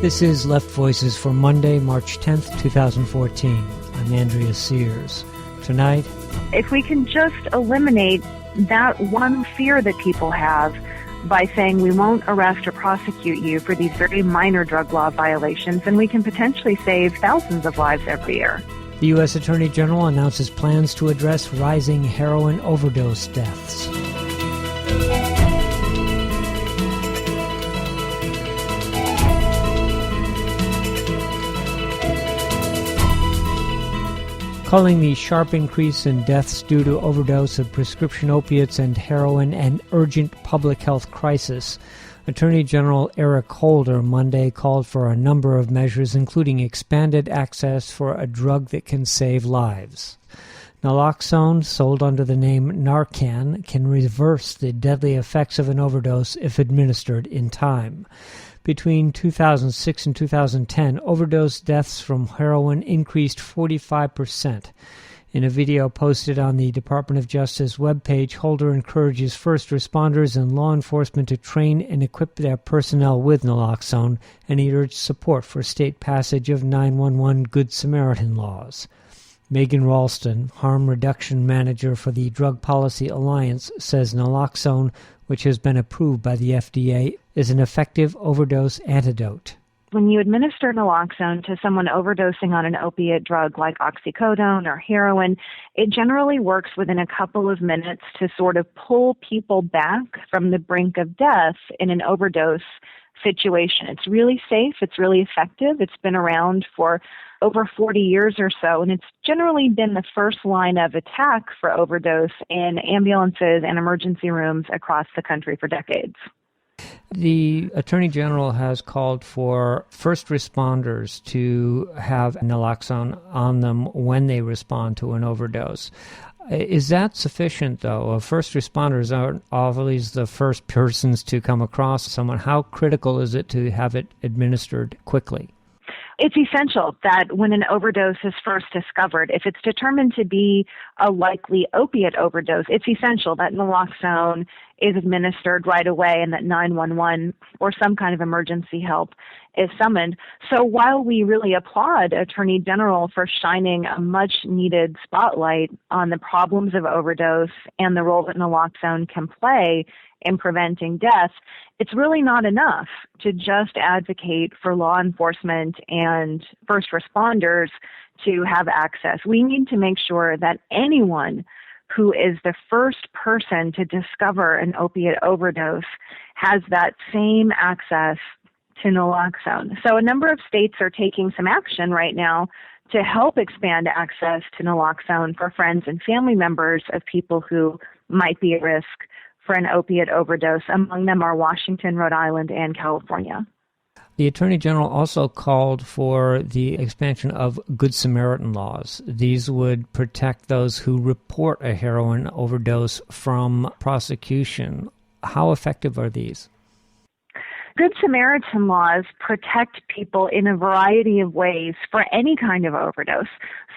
This is Left Voices for Monday, March 10th, 2014. I'm Andrea Sears. Tonight, if we can just eliminate that one fear that people have by saying we won't arrest or prosecute you for these very minor drug law violations, then we can potentially save thousands of lives every year. the U.S. Attorney General announces plans to address rising heroin overdose deaths. Calling the sharp increase in deaths due to overdose of prescription opiates and heroin an urgent public health crisis, Attorney General Eric Holder Monday called for a number of measures, including expanded access for a drug that can save lives. Naloxone, sold under the name Narcan, can reverse the deadly effects of an overdose if administered in time. Between 2006 and 2010, overdose deaths from heroin increased 45%. In a video posted on the Department of Justice webpage, Holder encourages first responders and law enforcement to train and equip their personnel with naloxone, and he urged support for state passage of 911 Good Samaritan Laws. Meghan Ralston, harm reduction manager for the Drug Policy Alliance, says naloxone, which has been approved by the FDA, is an effective overdose antidote. When you administer naloxone to someone overdosing on an opiate drug like oxycodone or heroin, it generally works within a couple of minutes to sort of pull people back from the brink of death in an overdose situation. It's really safe. It's really effective. It's been around for over 40 years or so, and it's generally been the first line of attack for overdose in ambulances and emergency rooms across the country for decades. The Attorney General has called for first responders to have naloxone on them when they respond to an overdose. Is that sufficient, though? First responders aren't always the first persons to come across someone. How critical is it to have it administered quickly? It's essential that when an overdose is first discovered, if it's determined to be a likely opiate overdose, it's essential that naloxone is administered right away and that 911 or some kind of emergency help is summoned. So while we really applaud Attorney General for shining a much-needed spotlight on the problems of overdose and the role that naloxone can play in preventing death, it's really not enough to just advocate for law enforcement and first responders to have access. We need to make sure that anyone who is the first person to discover an opiate overdose has that same access to naloxone. So a number of states are taking some action right now to help expand access to naloxone for friends and family members of people who might be at risk for an opiate overdose. Among them are Washington, Rhode Island, and California. The Attorney General also called for the expansion of Good Samaritan Laws. These would protect those who report a heroin overdose from prosecution. How effective are these? Good Samaritan Laws protect people in a variety of ways for any kind of overdose.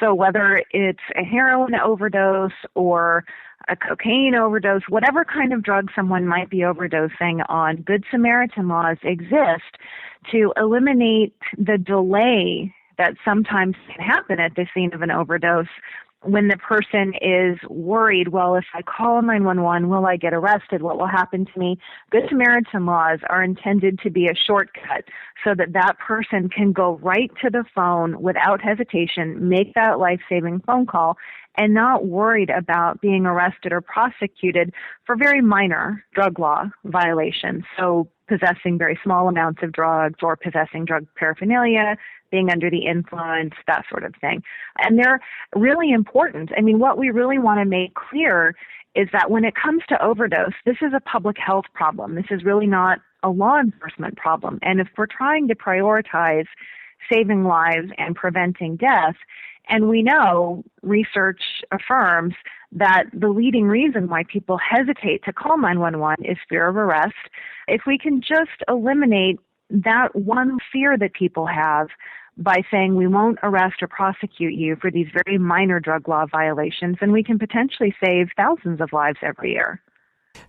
So whether it's a heroin overdose or a cocaine overdose, whatever kind of drug someone might be overdosing on, Good Samaritan Laws exist to eliminate the delay that sometimes can happen at the scene of an overdose when the person is worried, well, if I call 911, will I get arrested? What will happen to me? Good Samaritan Laws are intended to be a shortcut so that that person can go right to the phone without hesitation, make that life-saving phone call, and not worried about being arrested or prosecuted for very minor drug law violations. So possessing very small amounts of drugs or possessing drug paraphernalia, being under the influence, that sort of thing. And they're really important. I mean, what we really want to make clear is that when it comes to overdose, this is a public health problem. This is really not a law enforcement problem. And if we're trying to prioritize saving lives and preventing death, and we know research affirms that the leading reason why people hesitate to call 911 is fear of arrest, if we can just eliminate that one fear that people have by saying we won't arrest or prosecute you for these very minor drug law violations, then we can potentially save thousands of lives every year.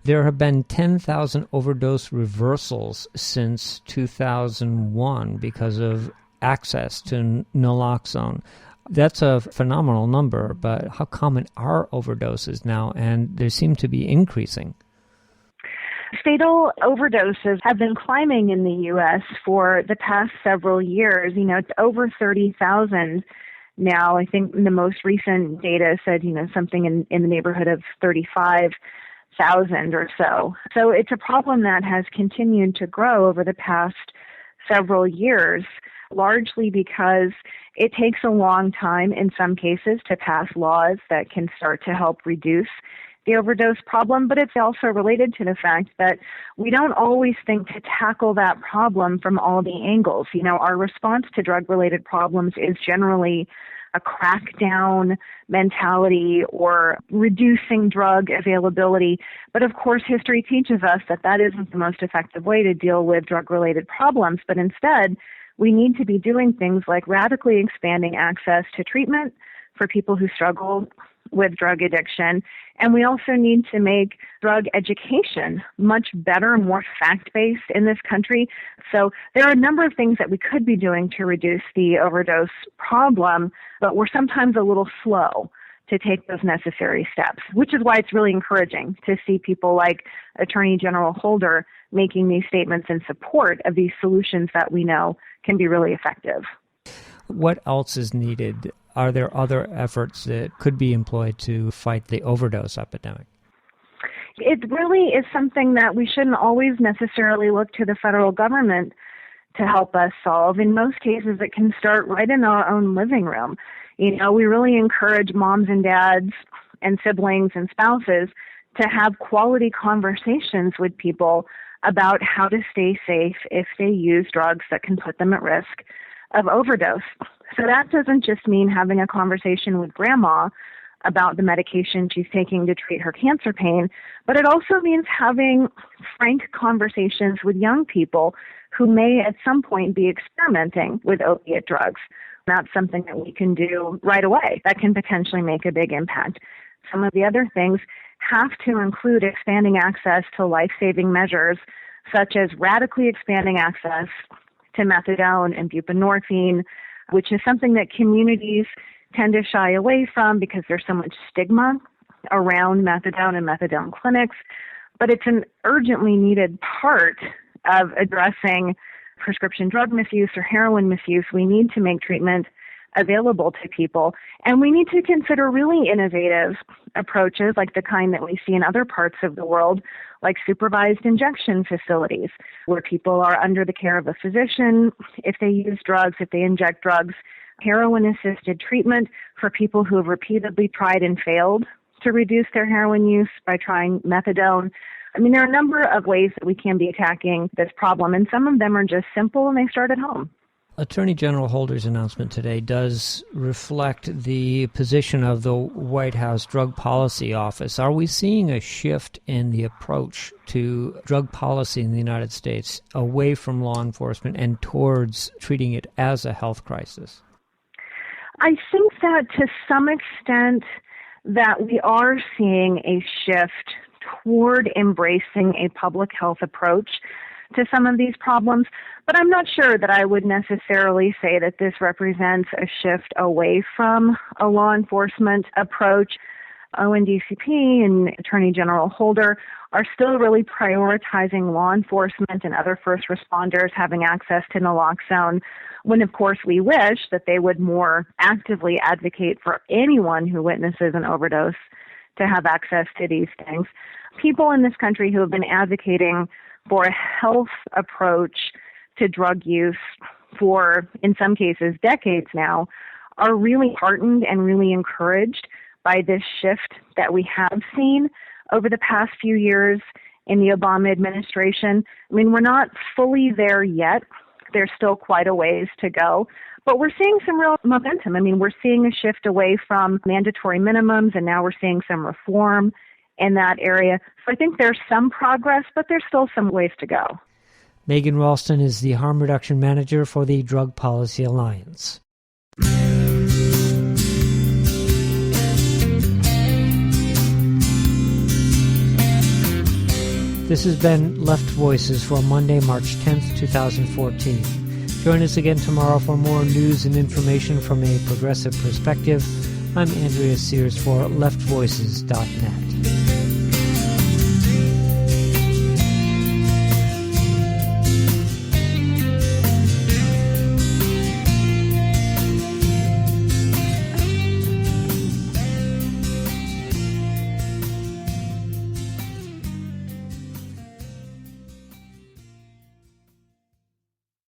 There have been 10,000 overdose reversals since 2001 because of access to naloxone. That's a phenomenal number, but how common are overdoses now? And they seem to be increasing. Fatal overdoses have been climbing in the U.S. for the past several years. It's over 30,000 now. I think the most recent data said, something in the neighborhood of 35,000 or so. So it's a problem that has continued to grow over the past several years, largely because it takes a long time in some cases to pass laws that can start to help reduce the overdose problem, but it's also related to the fact that we don't always think to tackle that problem from all the angles. Our response to drug-related problems is generally a crackdown mentality or reducing drug availability. But of course, history teaches us that that isn't the most effective way to deal with drug-related problems, but instead, we need to be doing things like radically expanding access to treatment for people who struggle with drug addiction. And we also need to make drug education much better and more fact-based in this country. So there are a number of things that we could be doing to reduce the overdose problem, but we're sometimes a little slow to take those necessary steps, which is why it's really encouraging to see people like Attorney General Holder making these statements in support of these solutions that we know can be really effective. What else is needed? Are there other efforts that could be employed to fight the overdose epidemic? It really is something that we shouldn't always necessarily look to the federal government to help us solve. In most cases, it can start right in our own living room. We really encourage moms and dads and siblings and spouses to have quality conversations with people about how to stay safe if they use drugs that can put them at risk of overdose. So that doesn't just mean having a conversation with grandma about the medication she's taking to treat her cancer pain, but it also means having frank conversations with young people who may at some point be experimenting with opiate drugs. That's something that we can do right away that can potentially make a big impact. Some of the other things have to include expanding access to life-saving measures, such as radically expanding access to methadone and buprenorphine, which is something that communities tend to shy away from because there's so much stigma around methadone and methadone clinics. But it's an urgently needed part of addressing prescription drug misuse or heroin misuse. We need to make treatment available to people. And we need to consider really innovative approaches like the kind that we see in other parts of the world, like supervised injection facilities, where people are under the care of a physician if they use drugs, if they inject drugs, heroin-assisted treatment for people who have repeatedly tried and failed to reduce their heroin use by trying methadone. There are a number of ways that we can be attacking this problem, and some of them are just simple and they start at home. Attorney General Holder's announcement today does reflect the position of the White House Drug Policy Office. Are we seeing a shift in the approach to drug policy in the United States away from law enforcement and towards treating it as a health crisis? I think that to some extent that we are seeing a shift toward embracing a public health approach to some of these problems, but I'm not sure that I would necessarily say that this represents a shift away from a law enforcement approach. ONDCP and Attorney General Holder are still really prioritizing law enforcement and other first responders having access to naloxone, when of course we wish that they would more actively advocate for anyone who witnesses an overdose to have access to these things. People in this country who have been advocating for a health approach to drug use for, in some cases, decades now, are really heartened and really encouraged by this shift that we have seen over the past few years in the Obama administration. We're not fully there yet. There's still quite a ways to go, but we're seeing some real momentum. We're seeing a shift away from mandatory minimums, and now we're seeing some reform in that area. So I think there's some progress, but there's still some ways to go. Meghan Ralston is the Harm Reduction Manager for the Drug Policy Alliance. This has been Left Voices for Monday, March 10th, 2014. Join us again tomorrow for more news and information from a progressive perspective. I'm Andrea Sears for leftvoices.net.